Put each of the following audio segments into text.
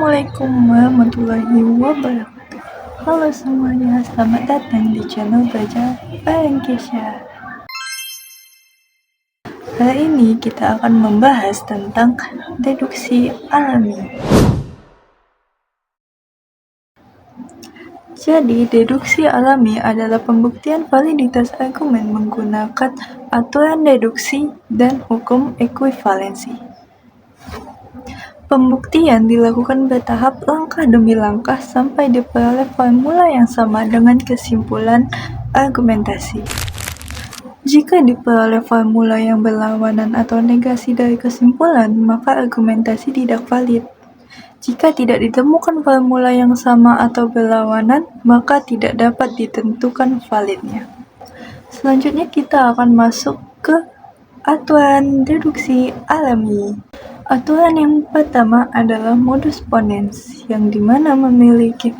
Assalamualaikum warahmatullahi wabarakatuh. Halo semuanya, selamat datang di channel Belajar bareng Kesha. Kali ini kita akan membahas tentang deduksi alami. Jadi, deduksi alami adalah pembuktian validitas argumen menggunakan aturan deduksi dan hukum ekuivalensi. Pembuktian dilakukan bertahap langkah demi langkah sampai diperoleh formula yang sama dengan kesimpulan argumentasi. Jika diperoleh formula yang berlawanan atau negasi dari kesimpulan, maka argumentasi tidak valid. Jika tidak ditemukan formula yang sama atau berlawanan, maka tidak dapat ditentukan validnya. Selanjutnya kita akan masuk ke aturan deduksi alami. Aturan yang pertama adalah modus ponens, yang dimana memiliki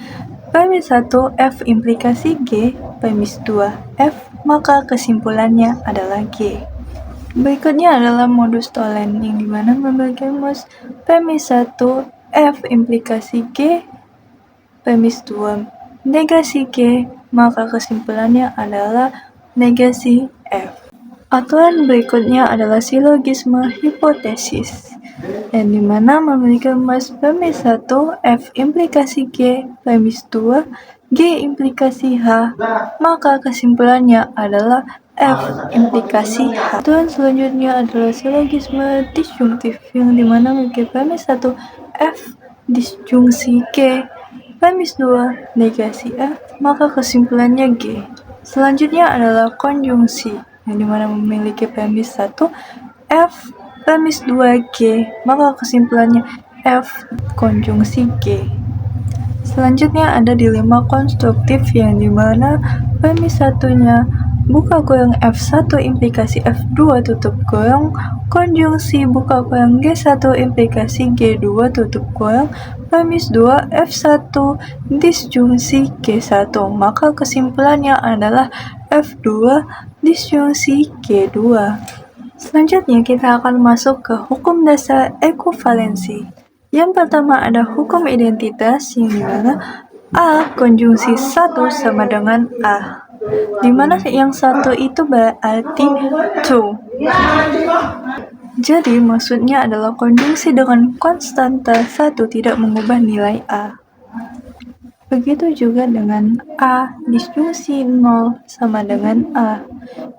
premis 1 F implikasi G, premis 2 F, maka kesimpulannya adalah G. Berikutnya adalah modus tollens, yang dimana memiliki premis 1 F implikasi G, premis 2 negasi G, maka kesimpulannya adalah negasi F. Aturan berikutnya adalah silogisme hipotesis, yang dimana memiliki premis 1 F implikasi G, premis 2 G implikasi H, maka kesimpulannya adalah F implikasi H. Aturan selanjutnya adalah silogisme disjungtif, yang dimana memiliki premis 1 F disjungsi G, premis 2 negasi F, maka kesimpulannya G. Selanjutnya adalah konjungsi, yang dimana memiliki premis 1 F premis 2 G, maka kesimpulannya F konjungsi G. Selanjutnya ada dilema konstruktif, yang dimana premis satunya buka kurung F1 implikasi F2 tutup kurung konjungsi buka kurung G1 implikasi G2 tutup kurung premis 2 F1 disjungsi G1, maka kesimpulannya adalah F2 disjungsi G2. Selanjutnya kita akan masuk ke hukum dasar ekuivalensi. Yang pertama ada hukum identitas, yang dimana A konjungsi 1 sama dengan A, dimana yang satu itu berarti true. Jadi maksudnya adalah konjungsi dengan konstanta 1 tidak mengubah nilai A. Begitu juga dengan A disjungsi 0 sama dengan A,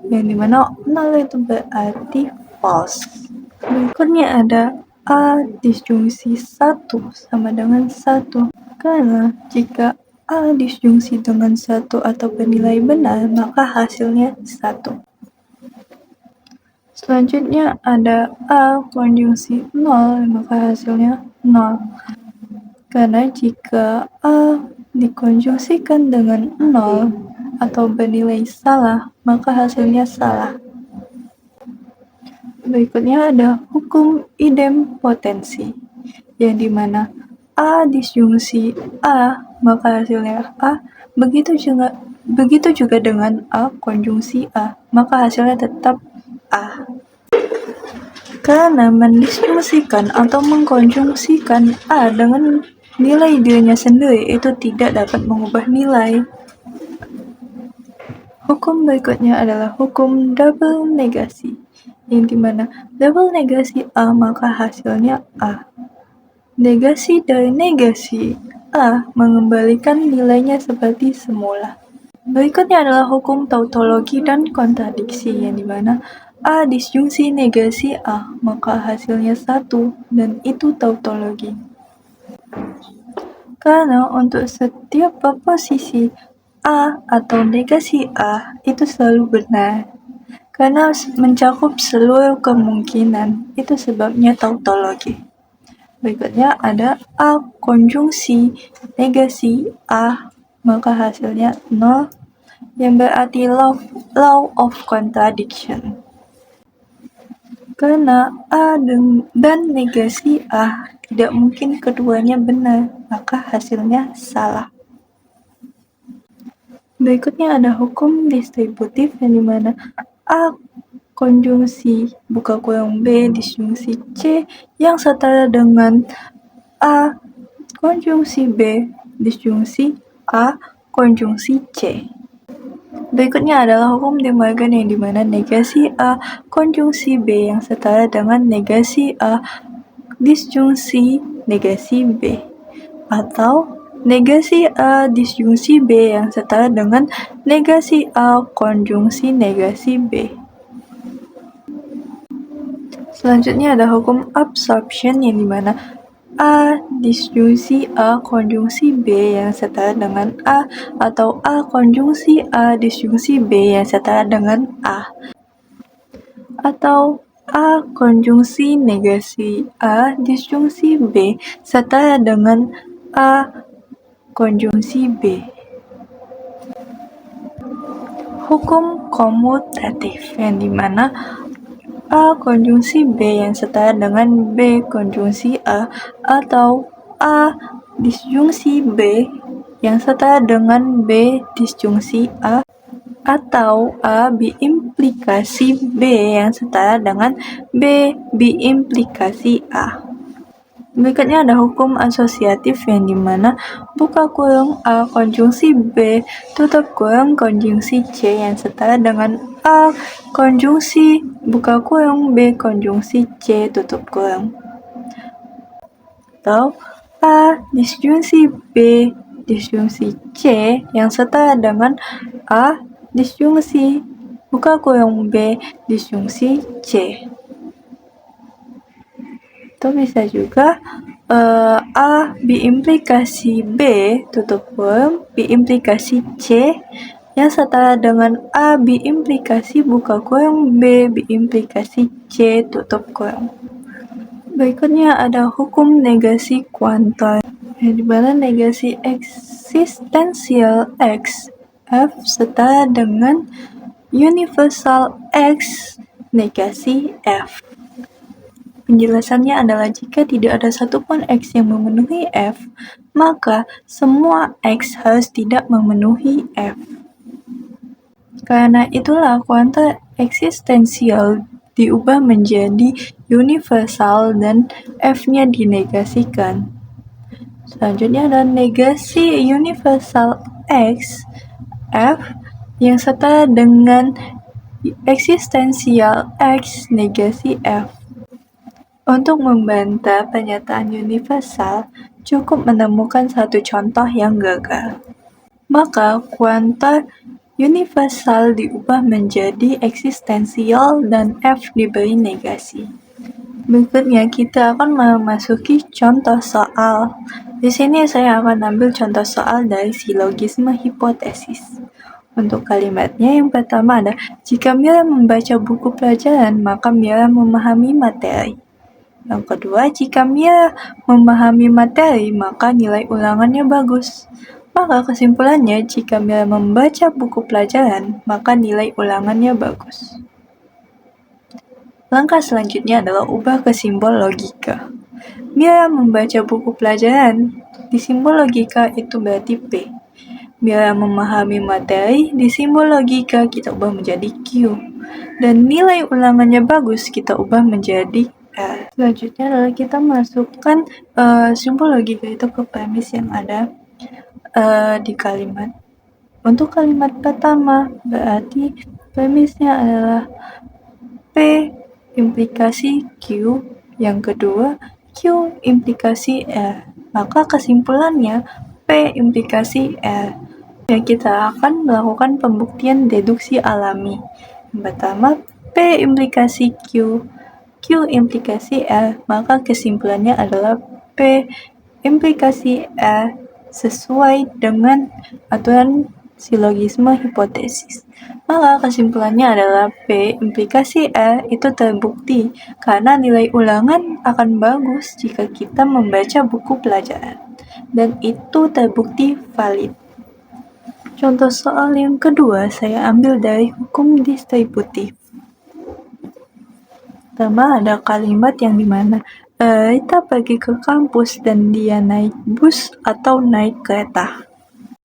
yang dimana 0 itu berarti false. Berikutnya ada A disjungsi 1 sama dengan 1, karena jika A disjungsi dengan 1 atau bernilai benar, maka hasilnya 1. Selanjutnya ada A konjungsi 0, maka hasilnya 0. Karena jika A dikonjungsikan dengan 0 atau bernilai salah, maka hasilnya salah. Berikutnya ada hukum idempotensi, yang dimana A disjungsi A, maka hasilnya A. Begitu juga dengan A konjungsi A, maka hasilnya tetap A. Karena mendisjungsikan atau mengkonjungsikan A dengan nilai dirinya sendiri itu tidak dapat mengubah nilai. Hukum berikutnya adalah hukum double negasi, yang dimana double negasi A maka hasilnya A. Negasi dari negasi A mengembalikan nilainya seperti semula. Berikutnya adalah hukum tautologi dan kontradiksi, yang dimana A disjungsi negasi A maka hasilnya 1, dan itu tautologi. Karena untuk setiap proposisi A atau negasi A itu selalu benar, karena mencakup seluruh kemungkinan, itu sebabnya tautologi. Berikutnya ada A konjungsi negasi A, maka hasilnya 0, yang berarti law of contradiction. Karena A dan negasi A tidak mungkin keduanya benar, maka hasilnya salah. Berikutnya ada hukum distributif, yang dimana A konjungsi buka kurung B disjungsi C yang setara dengan A konjungsi B, disjungsi A, konjungsi C. Berikutnya adalah hukum De Morgan yang dimana negasi A konjungsi B yang setara dengan negasi A disjungsi negasi B, atau negasi A disjungsi B yang setara dengan negasi A konjungsi negasi B. Selanjutnya ada hukum absorption yang dimana A disjungsi A konjungsi B yang setara dengan A, atau A konjungsi A disjungsi B yang setara dengan A, atau A konjungsi negasi A disjungsi B setara dengan A konjungsi B. Hukum komutatif yang dimana A konjungsi B yang setara dengan B konjungsi A, atau A disjungsi B yang setara dengan B disjungsi A, atau A biimplikasi B yang setara dengan B biimplikasi A. Berikutnya ada hukum asosiatif yang dimana buka kurung A konjungsi B tutup kurung konjungsi C yang setara dengan A konjungsi buka kurung B konjungsi C tutup kurung, atau A disjungsi B disjungsi C yang setara dengan A disjungsi buka kurung B disjungsi C. Atau bisa juga A biimplikasi B tutup kurung biimplikasi C yang setara dengan A biimplikasi buka kurung B biimplikasi C tutup kurung. Berikutnya ada hukum negasi kuantum, di mana negasi eksistensial X F setara dengan universal X negasi F. Penjelasannya adalah jika tidak ada satupun X yang memenuhi F, maka semua X harus tidak memenuhi F. Karena itulah kuanta eksistensial diubah menjadi universal dan F-nya dinegasikan. Selanjutnya ada negasi universal X F yang setara dengan eksistensial X negasi F. Untuk membantah pernyataan universal, cukup menemukan satu contoh yang gagal. Maka kuanta universal diubah menjadi eksistensial dan F diberi negasi. Berikutnya kita akan memasuki contoh soal. Di sini saya akan ambil contoh soal dari silogisme hipotesis. Untuk kalimatnya yang pertama ada, jika Mira membaca buku pelajaran, maka Mira memahami materi. Yang kedua, jika Mira memahami materi, maka nilai ulangannya bagus. Maka kesimpulannya, jika Mira membaca buku pelajaran, maka nilai ulangannya bagus. Langkah selanjutnya adalah ubah ke simbol logika. Mira membaca buku pelajaran, di simbol logika itu berarti P. Mira memahami materi, di simbol logika kita ubah menjadi Q. Dan nilai ulangannya bagus, kita ubah menjadi R. Selanjutnya adalah kita masukkan simbol logika itu ke premis yang ada di kalimat. Untuk kalimat pertama, berarti premisnya adalah P implikasi Q, yang kedua Q implikasi R. Maka kesimpulannya P implikasi R. Ya, kita akan melakukan pembuktian deduksi alami. Yang pertama, P implikasi Q, Q implikasi R, maka kesimpulannya adalah P implikasi R sesuai dengan aturan silogisme hipotesis. Maka kesimpulannya adalah P implikasi R itu terbukti karena nilai ulangan akan bagus jika kita membaca buku pelajaran, dan itu terbukti valid. Contoh soal yang kedua saya ambil dari hukum distributif. Pertama ada kalimat yang dimana Rita pergi ke kampus dan dia naik bus atau naik kereta.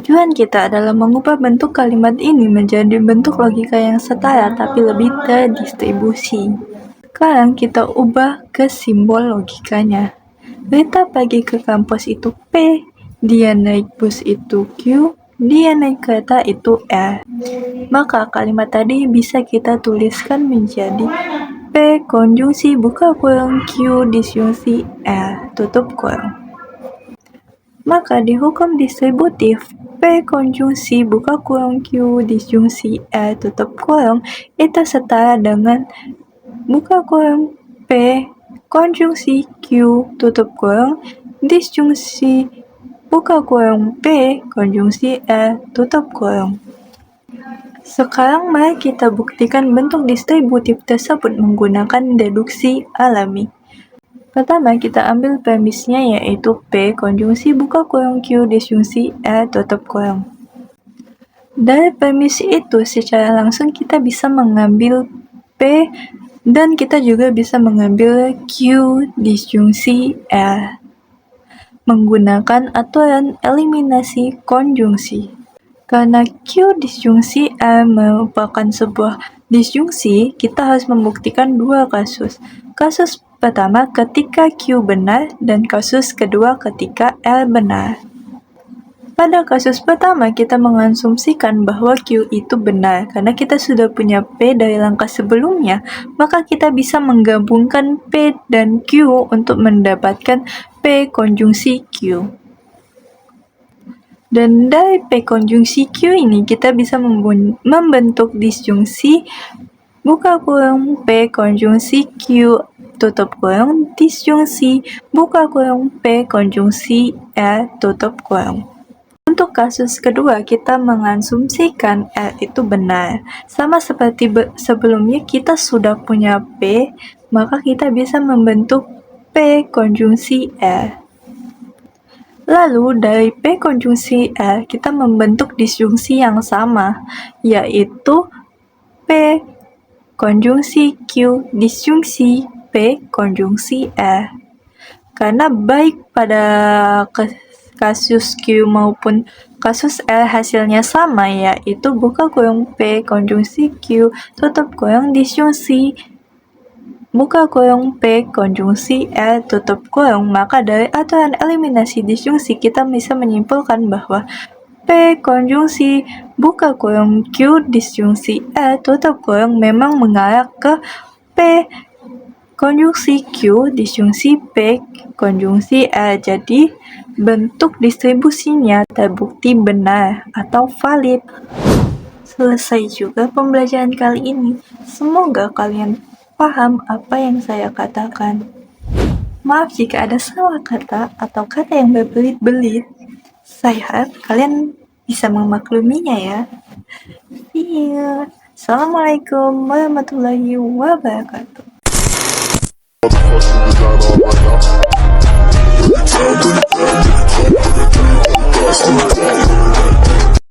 Tujuan kita adalah mengubah bentuk kalimat ini menjadi bentuk logika yang setara tapi lebih terdistribusi. Sekarang kita ubah ke simbol logikanya. Rita pergi ke kampus itu P, dia naik bus itu Q, dia naik kereta itu R. Maka kalimat tadi bisa kita tuliskan menjadi P konjungsi buka kurung Q disjungsi R tutup kurung. Maka di hukum distributif, P konjungsi buka kurung Q disjungsi R tutup kurung itu setara dengan buka kurung P konjungsi Q tutup kurung disjungsi buka kurung P konjungsi R tutup kurung. Sekarang mari kita buktikan bentuk distributif tersebut menggunakan deduksi alami. Pertama, kita ambil premisnya yaitu P konjungsi buka kurung Q disjungsi R tutup kurung. Dari premis itu secara langsung kita bisa mengambil P dan kita juga bisa mengambil Q disjungsi R menggunakan aturan eliminasi konjungsi. Karena Q disjungsi R merupakan sebuah disjungsi, kita harus membuktikan dua kasus. Kasus pertama ketika Q benar dan kasus kedua ketika R benar. Pada kasus pertama, kita mengasumsikan bahwa Q itu benar karena kita sudah punya P dari langkah sebelumnya, maka kita bisa menggabungkan P dan Q untuk mendapatkan P konjungsi Q. Dan dari P konjungsi Q ini kita bisa membentuk disjungsi buka kurung P konjungsi Q tutup kurung disjungsi buka kurung P konjungsi R tutup kurung. Untuk kasus kedua, kita mengasumsikan R itu benar. Sama seperti sebelumnya kita sudah punya P, maka kita bisa membentuk P konjungsi R. Lalu dari P konjungsi R kita membentuk disjungsi yang sama, yaitu P konjungsi Q disjungsi P konjungsi R. Karena baik pada kasus Q maupun kasus R hasilnya sama, yaitu buka kurung P konjungsi Q tutup kurung disjungsi buka kurung P konjungsi R tutup kurung, maka dari aturan eliminasi disjungsi kita bisa menyimpulkan bahwa P konjungsi buka kurung Q disjungsi R tutup kurung memang mengarah ke P konjungsi Q disjungsi P konjungsi R. Jadi bentuk distribusinya terbukti benar atau valid. Selesai juga pembelajaran kali ini. Semoga kalian paham apa yang saya katakan. Maaf jika ada salah kata atau kata yang berbelit-belit. Saya harap kalian bisa memakluminya ya. See you. Assalamualaikum warahmatullahi wabarakatuh.